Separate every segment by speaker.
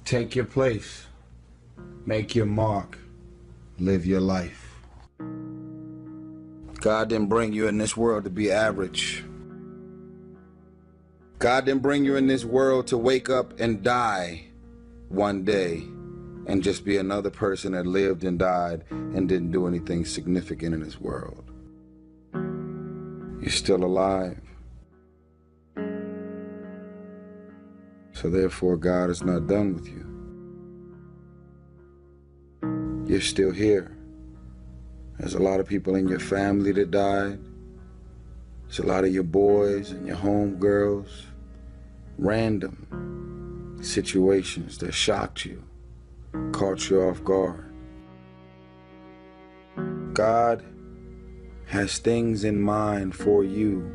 Speaker 1: Take your place. Make your mark. Live your life. God didn't bring you in this world to be average. God didn't bring you in this world to wake up and die one day and just be another person that lived and died and didn't do anything significant in this world. You're still alive. So therefore, God is not done with you. You're still here. There's a lot of people in your family that died. There's a lot of your boys and your homegirls. Random situations that shocked you, caught you off guard. God has things in mind for you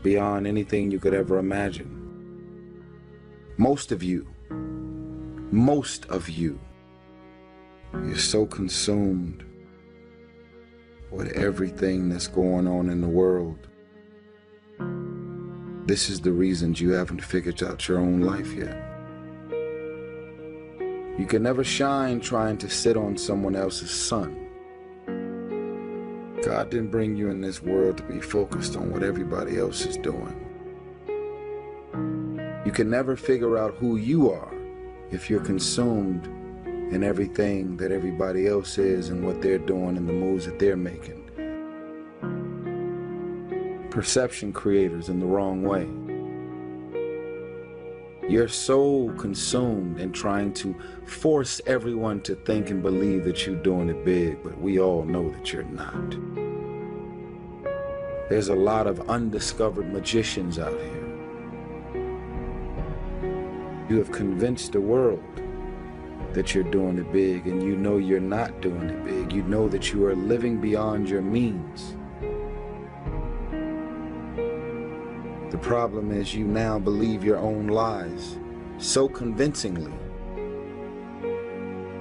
Speaker 1: beyond anything you could ever imagine. Most of you, you're so consumed with everything that's going on in the world. This is the reasons you haven't figured out your own life yet. You can never shine trying to sit on someone else's sun. God didn't bring you in this world to be focused on what everybody else is doing. You can never figure out who you are if you're consumed in everything that everybody else is and what they're doing and the moves that they're making. Perception creators in the wrong way. You're so consumed in trying to force everyone to think and believe that you're doing it big, but we all know that you're not. There's a lot of undiscovered magicians out here. You have convinced the world that you're doing it big, and you know you're not doing it big. You know that you are living beyond your means. The problem is you now believe your own lies so convincingly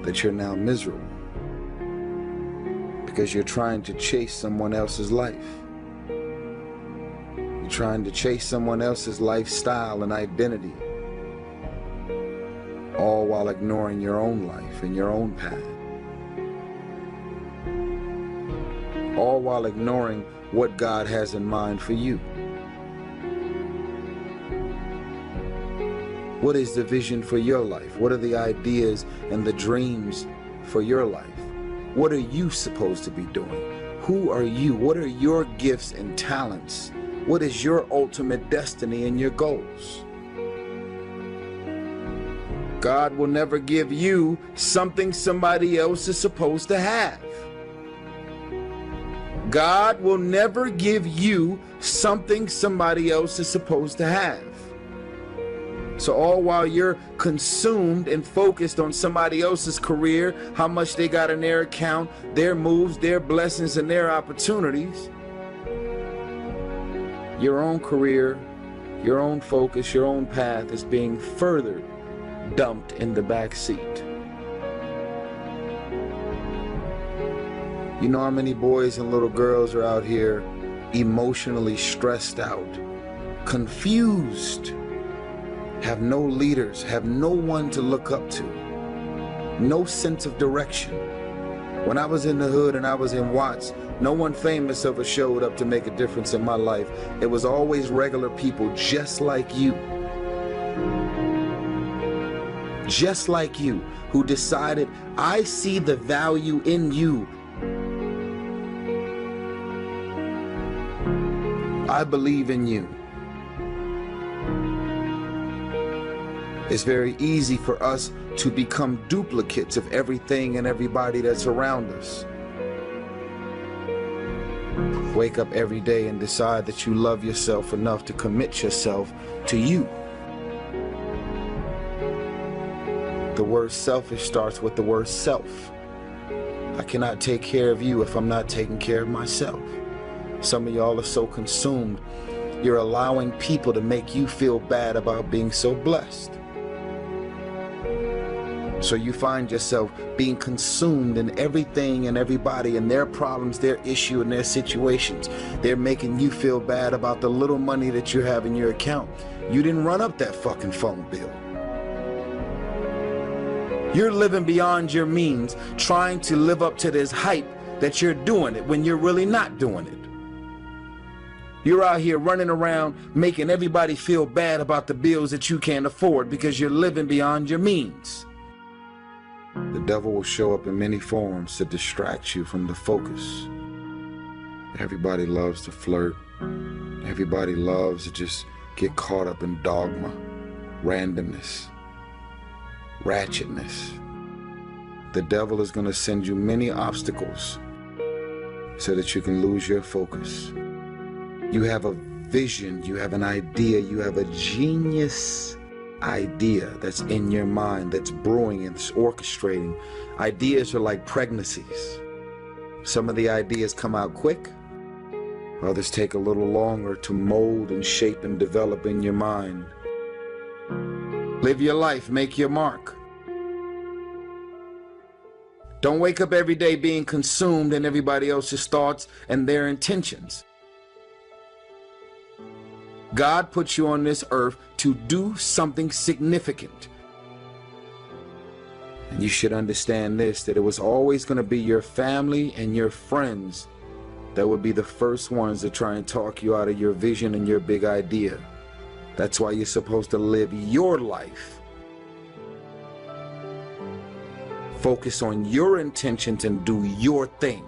Speaker 1: that you're now miserable because you're trying to chase someone else's life. You're trying to chase someone else's lifestyle and identity, all while ignoring your own life and your own path. All while ignoring what God has in mind for you. What is the vision for your life? What are the ideas and the dreams for your life? What are you supposed to be doing? Who are you? What are your gifts and talents? What is your ultimate destiny and your goals? God will never give you something somebody else is supposed to have. God will never give you something somebody else is supposed to have. So all while you're consumed and focused on somebody else's career, how much they got in their account, their moves, their blessings, and their opportunities, your own career, your own focus, your own path is being further dumped in the back seat. You know how many boys and little girls are out here emotionally stressed out, confused, have no leaders, have no one to look up to, no sense of direction. When I was in the hood and I was in Watts, no one famous ever showed up to make a difference in my life. It was always regular people just like you. Just like you, who decided, I see the value in you. I believe in you. It's very easy for us to become duplicates of everything and everybody that's around us. Wake up every day and decide that you love yourself enough to commit yourself to you. The word selfish starts with the word self. I cannot take care of you if I'm not taking care of myself. Some of y'all are so consumed, you're allowing people to make you feel bad about being so blessed. So you find yourself being consumed in everything and everybody and their problems, their issue, and their situations. They're making you feel bad about the little money that you have in your account. You didn't run up that fucking phone bill. You're living beyond your means, trying to live up to this hype that you're doing it when you're really not doing it. You're out here running around making everybody feel bad about the bills that you can't afford because you're living beyond your means. The devil will show up in many forms to distract you from the focus. Everybody loves to flirt. Everybody loves to just get caught up in dogma, randomness, ratchetness. The devil is going to send you many obstacles so that you can lose your focus. You have a vision, you have an idea, you have a genius idea that's in your mind, that's brewing and it's orchestrating. Ideas are like pregnancies. Some of the ideas come out quick, others take a little longer to mold and shape and develop in your mind. Live your life, make your mark. Don't wake up every day being consumed in everybody else's thoughts and their intentions. God put you on this earth to do something significant. And you should understand this, that it was always going to be your family and your friends that would be the first ones to try and talk you out of your vision and your big idea. That's why you're supposed to live your life. Focus on your intentions and do your thing.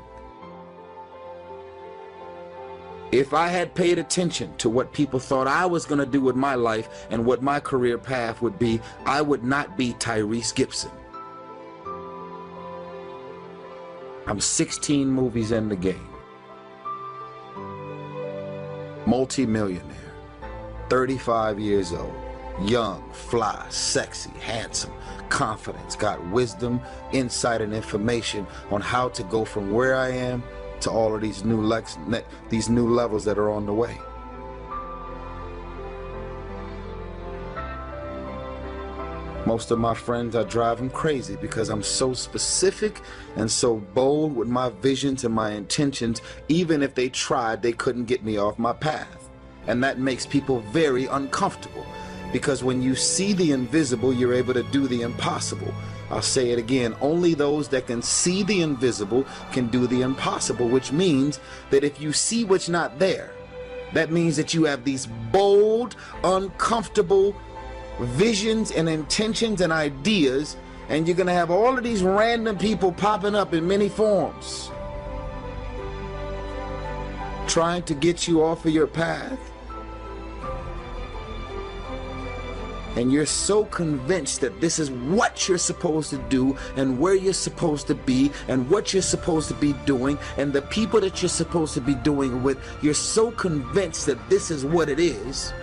Speaker 1: If I had paid attention to what people thought I was going to do with my life and what my career path would be, I would not be Tyrese Gibson. I'm 16 movies in the game. Multi-millionaire, 35 years old, young, fly, sexy, handsome, confidence, got wisdom, insight, and information on how to go from where I am to all of these new levels that are on the way. Most of my friends, I drive them crazy because I'm so specific and so bold with my visions and my intentions. Even if they tried, they couldn't get me off my path. And that makes people very uncomfortable, because when you see the invisible, you're able to do the impossible. I'll say it again, only those that can see the invisible can do the impossible, which means that if you see what's not there, that means that you have these bold, uncomfortable visions and intentions and ideas, and you're gonna have all of these random people popping up in many forms, trying to get you off of your path. And you're so convinced that this is what you're supposed to do and where you're supposed to be and what you're supposed to be doing and the people that you're supposed to be doing with. You're so convinced that this is what it is.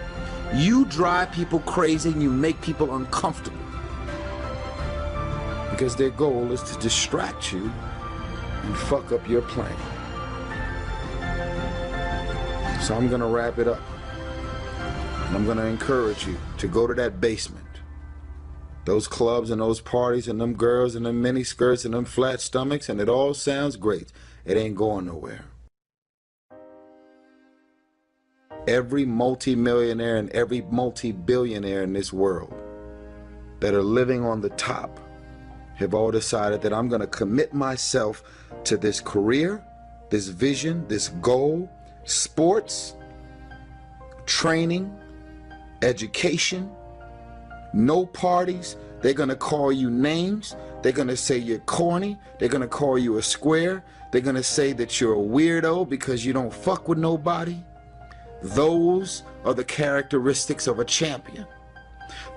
Speaker 1: You drive people crazy and you make people uncomfortable, because their goal is to distract you and fuck up your plan. So I'm gonna wrap it up. And I'm going to encourage you to go to that basement. Those clubs and those parties and them girls and them mini skirts and them flat stomachs, and it all sounds great. It ain't going nowhere. Every multi-millionaire and every multi-billionaire in this world that are living on the top have all decided that I'm going to commit myself to this career, this vision, this goal, sports, training, education, no parties. They're going to call you names. They're going to say you're corny. They're going to call you a square. They're going to say that you're a weirdo because you don't fuck with nobody. Those are the characteristics of a champion.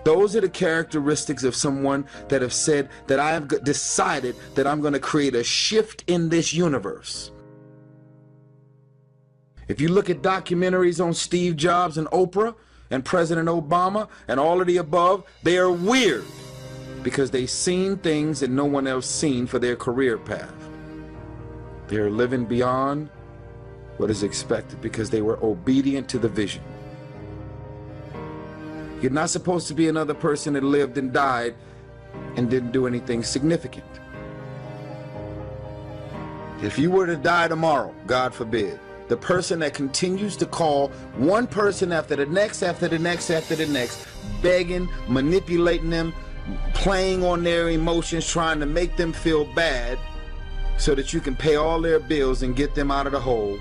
Speaker 1: Those are the characteristics of someone that have said that I have decided that I'm going to create a shift in this universe. If you look at documentaries on Steve Jobs and Oprah and President Obama and all of the above, they are weird because they've seen things that no one else seen for their career path. They are living beyond what is expected because they were obedient to the vision. You're not supposed to be another person that lived and died and didn't do anything significant. If you were to die tomorrow, God forbid, the person that continues to call one person after the next, after the next, after the next, begging, manipulating them, playing on their emotions, trying to make them feel bad so that you can pay all their bills and get them out of the hole.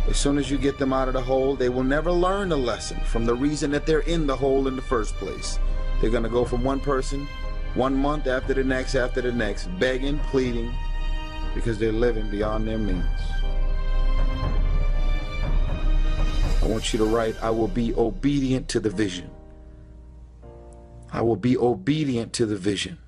Speaker 1: As soon as you get them out of the hole, they will never learn the lesson from the reason that they're in the hole in the first place. They're going to go from one person, 1 month after the next, begging, pleading, because they're living beyond their means. I want you to write, I will be obedient to the vision. I will be obedient to the vision.